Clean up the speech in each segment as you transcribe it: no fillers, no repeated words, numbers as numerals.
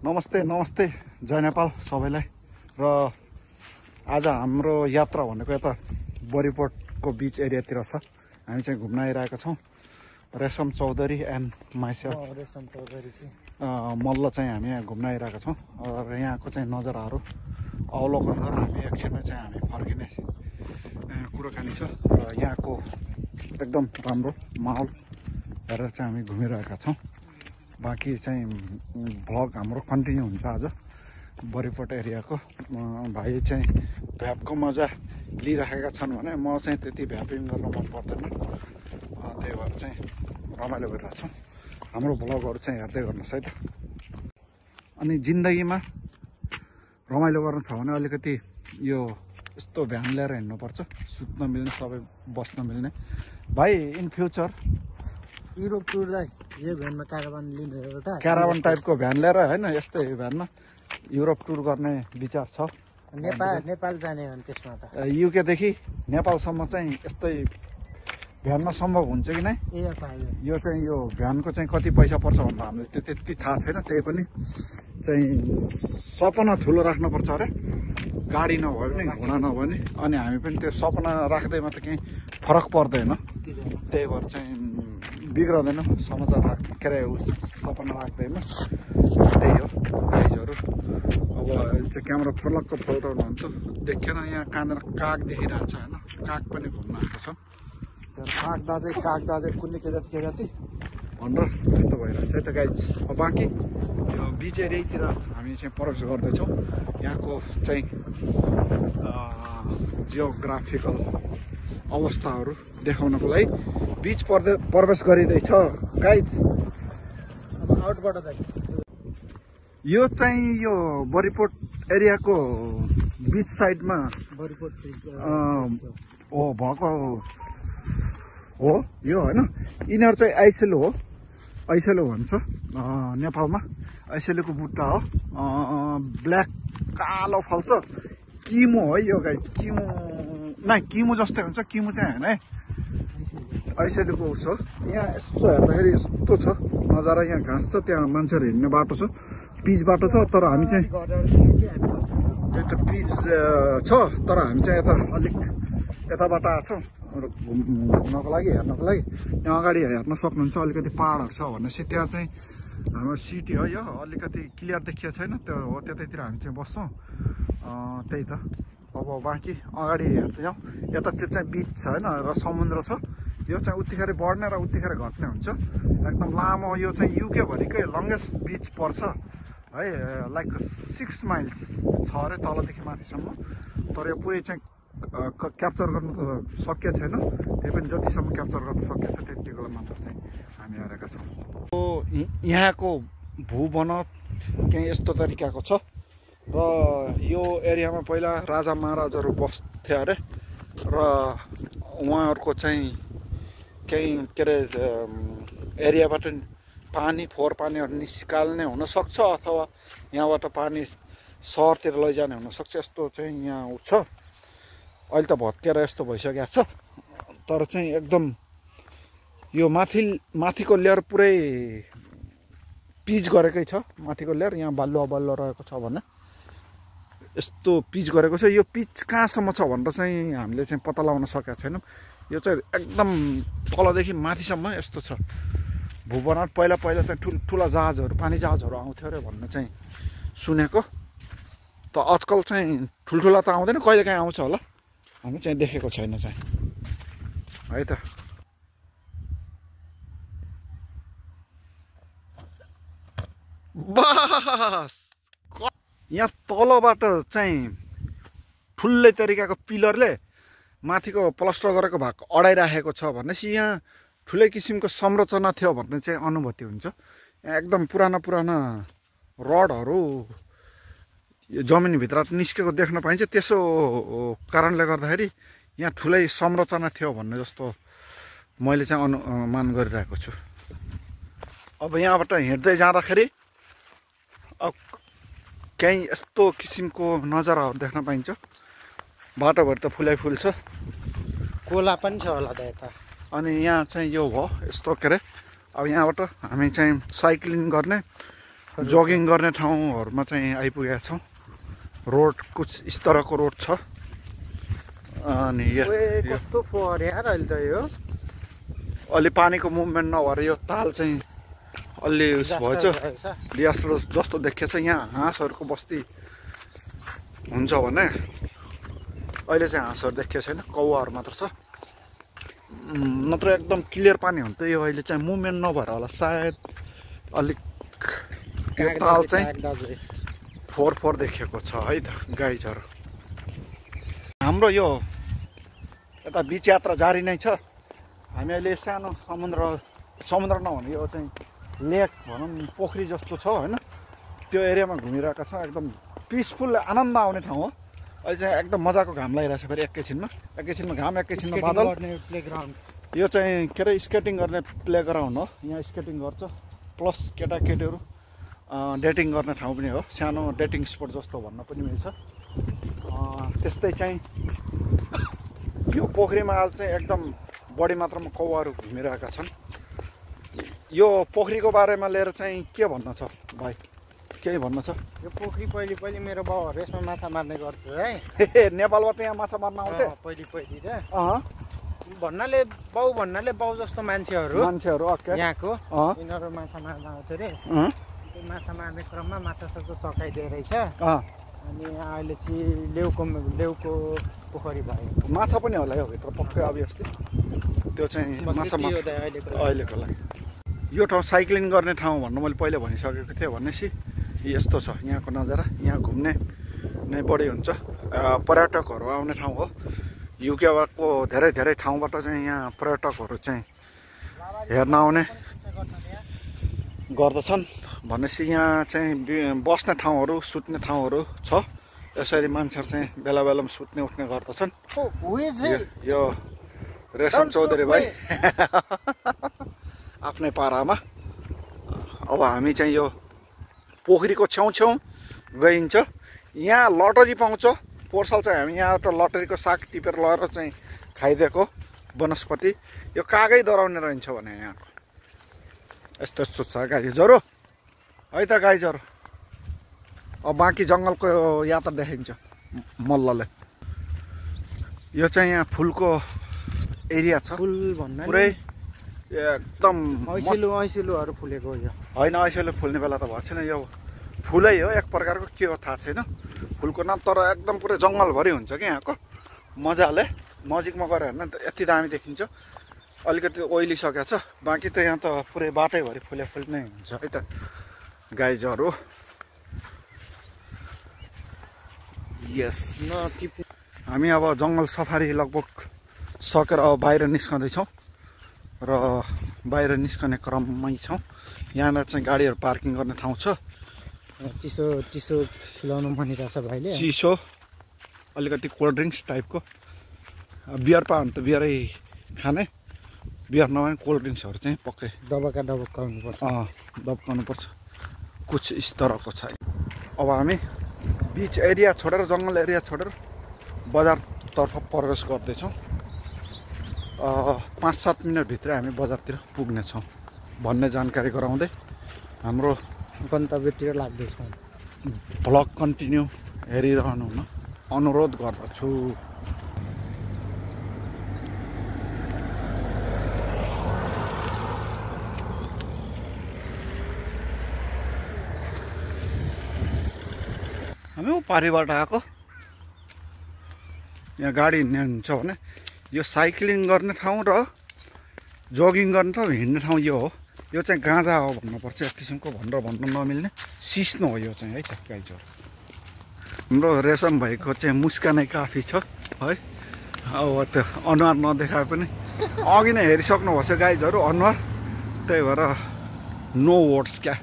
नमस्ते नमस्ते जय नेपाल सबैलाई। र आज हाम्रो यात्रा भनेको यता बरिपोर्टको बीच एरियातिर छ। हामी चाहिँ घुम्न आइरहेका छौँ। रेशम चौधरी एन्ड माइसेल्फ रेशम चौधरी मल्ल चाहिँ हामी यहाँ घुम्न आइरहेका छौँ। र यहाँको चाहिँ नजाराहरू अवलोकन गरेर हामी एकछिनमा चाहिँ हामी फर्किने कुराकानी छ। र यहाँको एकदम राम्रो माहौल हेरेर चाहिँ हामी घुमिरहेका छौँ। बाँकी चाहिँ भ्लग हाम्रो कन्टिन्यू हुन्छ। आज बरिपोर्ट एरियाको भाइ चाहिँ भ्यापको मजा लिइराखेका छन् भने म चाहिँ त्यति भ्यापिङ गर्न मन पर्दैन। त्यही भएर चाहिँ रमाइलो गरिरहेको छौँ। हाम्रो भ्लगहरू चाहिँ हेर्दै गर्नुहोस् है त। अनि जिन्दगीमा रमाइलो गर्नु छ भने अलिकति यो यस्तो भ्यान लिएर हिँड्नुपर्छ, सुत्न मिल्ने, सबै बस्न मिल्ने। भाइ इन फ्युचर युरोप टुरलाई यो भ्यानमा क्याराभान लिने एउटा क्याराभान टाइपको भ्यान लिएर होइन, यस्तै भ्यानमा युरोप टुर गर्ने विचार छ। नेपाल जाने हो त्यसमा त युकेदेखि नेपालसम्म चाहिँ यस्तै भ्यानमा सम्भव हुन्छ कि नै? यो चाहिँ यो भ्यानको चाहिँ कति पैसा पर्छ भनेर हामीले त्यति थाहा छैन। त्यही पनि चाहिँ सपना ठुलो राख्नुपर्छ अरे, गाडी नभए पनि घुँडा नभए पनि। अनि हामी पनि त्यो सपना राख्दैमा त केही फरक पर्दैन। त्यही भएर चाहिँ बिग्रदैन समाचार के अरे सपना राख्दैन। त्यही हो गाइजहरू। अब चाहिँ क्यामेरा फलक्क फल्टाउनु हुन्छ, देखेन यहाँ कहाँनिर काग देखिरहेको छ होइन, काग पनि घुम्न आएको छ। काग दाजै कुन्ने के जाति भनेर यस्तो भइरहेको छ है त गाइज। अब बाँकी यो बिच एरियातिर हामी चाहिँ प्रवेश गर्दैछौँ। यहाँको चाहिँ जियोग्राफिकल अवस्थाहरू देखाउनको लागि बिच प्रवेश गरिँदैछ गाइज। आउटबाट यो चाहिँ यो बरिपोर्ट एरियाको बिच साइडमा बरिपोर्ट हो भएको हो यो होइन। यिनीहरू चाहिँ आइसेलो हो, आइसेलो भन्छ नेपालमा। आइसेलोको बुट्टा हो, ब्ल्याक कालो फल्छ। किमो हो यो गाइज, किमो नै किमो जस्तै हुन्छ, किमो चाहिँ होइन है। आइसेलोको उस हो। यहाँ यस्तो हेर्दाखेरि यस्तो छ नजारा। यहाँ घाँस छ, त्यहाँ मान्छेहरू हिँड्ने बाटो छ, पिच बाटो छ। तर हामी चाहिँ त्यही त पिच छ, तर हामी चाहिँ यता अलिक यताबाट आएको छौँ घुम्नको लागि, हेर्नको लागि। यहाँ अगाडि हेर्न सक्नुहुन्छ अलिकति पाहाडहरू छ भनेपछि त्यहाँ चाहिँ हाम्रो सिटी हो। यो अलिकति क्लियर देखिएको छैन, त्यो हो त्यतैतिर हामी चाहिँ बस्छौँ। त्यही त। अब बाँकी अगाडि हेर्दै जाउँ। यता त्यो चाहिँ बिच छ होइन, र समुद्र छ। यो चाहिँ उत्तिखेर बढ्ने र उत्तिखेर घट्ने हुन्छ। एकदम लामो यो चाहिँ युकेभरिकै लङ्गेस्ट बिच पर्छ है। लाइक 6 माइल्स छ अरे तलदेखि माथिसम्म। तर यो पुरै चाहिँ क्याप्चर गर्नु त सकिएको छैन। त्यही पनि जतिसम्म क्याप्चर गर्नु सकिएको छ त्यतिको मात्र चाहिँ हामी हेरेका छौँ। यहाँको भूबनोट केही यस्तो तरिकाको छ। र यो एरियामा पहिला राजा महाराजाहरू बस्थे अरे। र उहाँहरूको चाहिँ केही के अरे एरियाबाट पानी फोहोर पानीहरू निस्काल्ने हुनसक्छ, अथवा यहाँबाट पानी सहरतिर लैजाने हुनसक्छ। यस्तो चाहिँ यहाँ छ। अहिले त भत्केर यस्तो भइसकेको छ। तर चाहिँ एकदम यो माथिको लेयर पुरै पिच गरेकै छ। माथिको लेयर यहाँ बल्ल रहेको छ भने यस्तो पिच गरेको छ। यो पिच कहाँसम्म छ भनेर चाहिँ हामीले चाहिँ पत्ता लगाउन सकेका छैनौँ। यो चाहिँ एकदम तलदेखि माथिसम्म यस्तो छ भूबनोट। पहिला चाहिँ ठुला जहाजहरू, पानी जहाजहरू आउँथ्यो अरे भन्ने चाहिँ सुनेको। त आजकल चाहिँ ठुल्ठुला त आउँदैन, कहिलेकाहीँ आउँछ होला, हामी चाहिँ देखेको छैन चाहिँ है त। बस यहाँ तलबाट चाहिँ ठुलै तरिकाको पिलरले माथिको प्लास्टर गरेको भाग अडाइराखेको छ भनेपछि यहाँ ठुलै किसिमको संरचना थियो भन्ने चाहिँ अनुभूति हुन्छ। यहाँ एकदम पुराना रडहरू यो जमिनभित्र निस्केको देख्न पाइन्छ। त्यसो कारणले गर्दाखेरि यहाँ ठुलै संरचना थियो भन्ने जस्तो मैले चाहिँ अनुमान गरिरहेको छु। अब यहाँबाट हिँड्दै जाँदाखेरि अब कहीँ यस्तो किसिमको नजाराहरू देख्न पाइन्छ। बाटोभरि त फुलै फुल छ, कोला पनि छ होला त यता। अनि यहाँ चाहिँ यो भयो यस्तो के अरे। अब यहाँबाट हामी चाहिँ साइक्लिङ गर्ने जगिङ गर्ने ठाउँहरूमा चाहिँ आइपुगेका छौँ रोड कुछ इस तरहको रोड छ अनि कस्तो फोहोर यार अहिले त यो अलि पानीको मुभमेन्ट नभएर यो ताल चाहिँ अलि उस भएछ जस्तो देखिएछ यहाँ हाँसहरूको बस्ती हुन्छ भने अहिले चाहिँ हाँसहरू देखिएको छैन कौवाहरू मात्र छ नत्र एकदम क्लियर पानी हुन्थ्यो यो अहिले चाहिँ मुभमेन्ट नभएर होला सायद अलिक यो ताल चाहिँ फोहोर देखिएको छ है त गाइजहरू हाम्रो यो यता बिच यात्रा जारी नै छ हामी अहिले सानो समुद्र नभने यो चाहिँ लेक भनौँ पोखरी जस्तो छ होइन त्यो एरियामा घुमिरहेका छौँ एकदम पिसफुल आनन्द आउने ठाउँ हो अहिले चाहिँ एकदम मजाको घाम लागिरहेछ फेरि एकैछिनमा घाम एकैछिनमा बादल यो चाहिँ के अरे स्केटिङ गर्ने प्लेग्राउन्ड हो यहाँ स्केटिङ गर्छ प्लस केटाकेटीहरू डेटिङ गर्ने ठाउँ पनि हो सानो डेटिङ स्पट जस्तो भन्न पनि मिल्छ त्यस्तै चाहिँ यो पोखरीमा आज चाहिँ एकदम बढी मात्रामा कौवाहरू घुमिरहेका छन् यो पोखरीको बारेमा लिएर चाहिँ के भन्न छ भाइ केही भन्न छ यो पोखरी पहिले मेरो बाउहरू यसमा माछा मार्ने गर्छ है नेपालबाट यहाँ माछा मार्न आउँथे पहिले र भन्नाले बाउ जस्तो मान्छेहरू यहाँको यिनीहरू माछा मार्न आउँथ्यो अरे त्यो माछा मार्ने क्रममा माछा सबै सकाइदिए रहेछ अनि अहिले चाहिँ लेउको पोखरी भयो माछा पनि होला यो भित्र पक्कै अभियसली त्यो चाहिँ माछा अहिलेको लागि यो ठाउँ साइक्लिङ गर्ने ठाउँ भन्नु मैले पहिला भनिसकेको थिएँ भनेपछि यस्तो छ यहाँको नजारा यहाँ घुम्ने नै बढी हुन्छ पर्यटकहरू आउने ठाउँ हो युकेको धेरै ठाउँबाट चाहिँ यहाँ पर्यटकहरू चाहिँ हेर्न आउने गर्दछन् भनेपछि यहाँ चाहिँ बस्ने ठाउँहरू सुत्ने ठाउँहरू छ यसरी मान्छेहरू चाहिँ बेला बेलामा सुत्ने उठ्ने गर्दछन् यो रेशम चौधरी भाइ आफ्नै पारामा अब हामी चाहिँ यो पोखरीको छेउछेउ गइन्छ यहाँ लटरी पाउँछ पोहोर साल चाहिँ हामी यहाँबाट लटरीको साग टिपेर लगेर चाहिँ खाइदिएको वनस्पति यो कागै डराउने रहन्छ भने यहाँको यस्तो छ गाईजहरू है त गाईजहरू अब बाँकी जङ्गलको यात्रा देखिन्छ मल्लले यो चाहिँ यहाँ फुलको एरिया छ फुल भन्दा पुरै एकदम ऐसिलोहरू फुलेको यो होइन ऐसिलो फुल्ने बेला त भएको छैन यो फुलै हो एक प्रकारको के हो थाहा छैन फुलको नाम तर एकदम पुरै जङ्गलभरि हुन्छ क्या यहाँको मजाले नजिकमा गएर हेर्न त यति दामी देखिन्छ अलिकति ओइलिसकेको छ बाँकी त यहाँ त पुरै बाटैभरि फुल नै हुन्छ है त गाईजहरू यस हामी अब जङ्गल सफारी लगभग सकेर अब बाहिर निस्कँदैछौँ र बाहिर निस्कने क्रममै छौँ यहाँनिर चाहिँ गाडीहरू पार्किङ गर्ने ठाउँ छ चिसो खिलाउनु भनिरहेछ भाइले चिसो अलिकति कोल्ड ड्रिङ्क्स टाइपको बियर पायो भने त बियरै खाने बियर नभए कोल्ड ड्रिङ्क्सहरू चाहिँ पक्कै दबकाउनुपर्छ कुछ इस तरहको छ अब हामी बिच एरिया छोडेर जङ्गल एरिया छोडेर बजारतर्फ प्रवेश गर्दैछौँ 5-7 मिनटभित्र हामी बजारतिर पुग्नेछौँ भन्ने जानकारी गराउँदै हाम्रो गन्तव्यतिर लाग्दैछौँ भ्लग कन्टिन्यू हेरिरहनु हुन अनुरोध गर्दछु हामी पारिबाट आएको यहाँ गाडी हिँड्ने हुन्छ भने यो साइक्लिङ गर्ने ठाउँ र जगिङ गर्ने ठाउँ हिँड्ने ठाउँ यो हो यो चाहिँ गाँजा हो भन्नुपर्छ एक किसिमको भनेर भन्न नमिल्ने सिस्नो हो यो चाहिँ है त गाईजहरू हाम्रो रेशम भएको चाहिँ मुस्कानै काफी छ है अब त्यो अनुहार नदेखाए पनि अघि नै हेरिसक्नु भएको छ गाईजहरू अनुहार त्यही भएर नो वर्ड्स क्या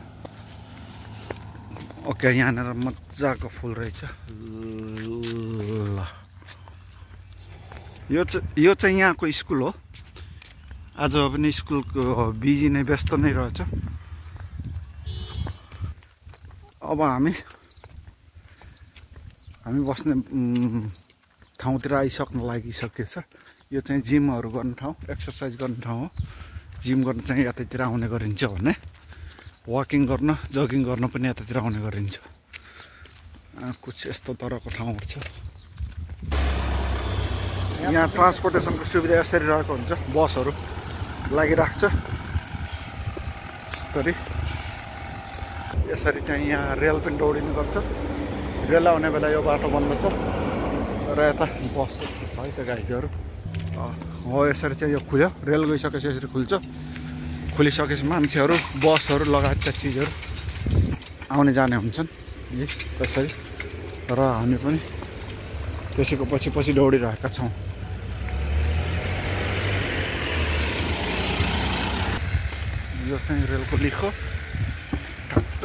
ओके यहाँनिर मजाको फुल रहेछ ल यो चाहिँ यहाँको स्कुल हो आज पनि स्कुलको बिजी नै व्यस्त नै रहेछ अब हामी बस्ने ठाउँतिर आइसक्न लागिसकेछ यो चाहिँ जिमहरू गर्ने ठाउँ एक्सर्साइज गर्ने ठाउँ हो जिम गर्न चाहिँ यतातिर आउने गरिन्छ भने वाकिङ गर्न जगिङ गर्न पनि यतातिर आउने गरिन्छ। कुछ यस्तो तरहको ठाउँहरू छ। यहाँ ट्रान्सपोर्टेसनको सुविधा यसरी रहेको हुन्छ, बसहरू लागिरहेको छ यस्तरी। यसरी चाहिँ यहाँ रेल पनि दौडिने गर्छ। रेल आउने बेला यो बाटो बन्द छ र यता बस छ है त गाइजहरू। हो यसरी चाहिँ यो खुल्यो, रेल गइसकेपछि यसरी खुल्छ। खुलिसकेपछि मान्छेहरू बसहरू लगायतका चिजहरू आउने जाने हुन्छन् यी त्यसरी। र हामी पनि त्यसैको पछि पछि दौडिरहेका छौँ। यो चाहिँ रेलको लिखो ठक्क।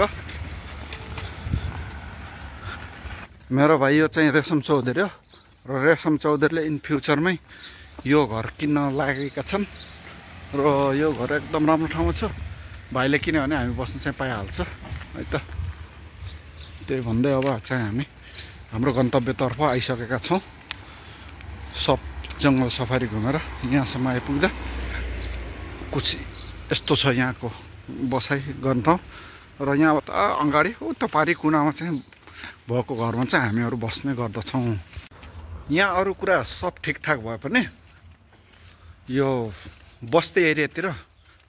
मेरो भाइ यो चाहिँ रेशम चौधरी हो र रेशम चौधरीले इन फ्युचरमै यो घर किन्न लागेका छन् र यो घर एकदम राम्रो ठाउँमा छ। भाइले किन्यो भने हामी बस्न चाहिँ पाइहाल्छ है त। त्यही भन्दै अब चाहिँ हामी हाम्रो गन्तव्यतर्फ आइसकेका छौँ। सब जङ्गल सफारी घुमेर यहाँसम्म आइपुग्दा कुछ यस्तो छ यहाँको बसाइ गर्ने ठाउँ। र यहाँ अगाडि उता पारी कुनामा चाहिँ भएको घरमा चाहिँ हामीहरू बस्ने गर्दछौँ। यहाँ अरू कुरा सब ठिकठाक भए पनि यो बस्ती एरियातिर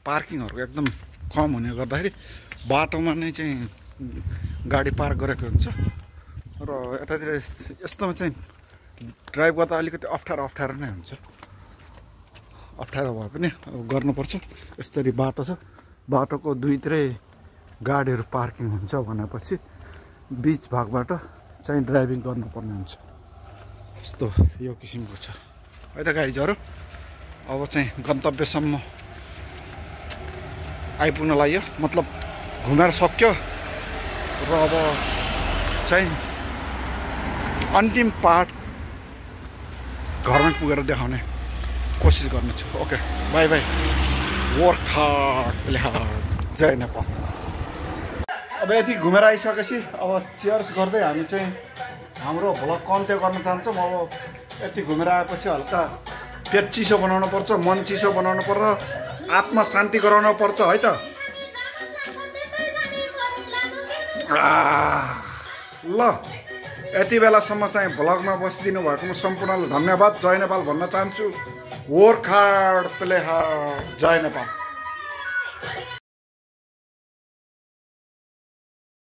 पार्किङहरू एकदम कम हुने गर्दाखेरि बाटोमा नै चाहिँ गाडी पार्क गरेको हुन्छ र यतातिर यस्तोमा चाहिँ ड्राइभ गर्दा अलिकति अप्ठ्यारो नै हुन्छ। अप्ठ्यारो भए पनि गर्नुपर्छ। यसरी बाटो छ, बाटोको दुईतिरै गाडीहरू पार्किङ हुन्छ भनेपछि बिच भागबाट चाहिँ ड्राइभिङ गर्नुपर्ने हुन्छ। यस्तो यो किसिमको छ है त गाइजहरू। अब चाहिँ गन्तव्यसम्म आइपुग्न लाग्यो, मतलब घुमेर सक्यो र अब चाहिँ अन्तिम पार्ट घरमा पुगेर देखाउने कोसिस गर्नेछु। Okay bye bye. गोर्खा जय नेपाल। अब यति घुमेर आइसकेपछि अब चियर्स गर्दै हामी चाहिँ हाम्रो भ्लग अन्त्य गर्न चाहन्छौँ। अब यति घुमेर आएपछि हल्का पेट चिसो बनाउनु पर्छ, मन चिसो बनाउनु पर्छ, आत्मा शान्ति गराउनु पर्छ है त। ल यति बेलासम्म चाहिँ भ्लगमा बसिदिनु भएकोमा सम्पूर्णलाई धन्यवाद। जय नेपाल भन्न चाहन्छु। गोर्खा प्लेहार जय नेपाल।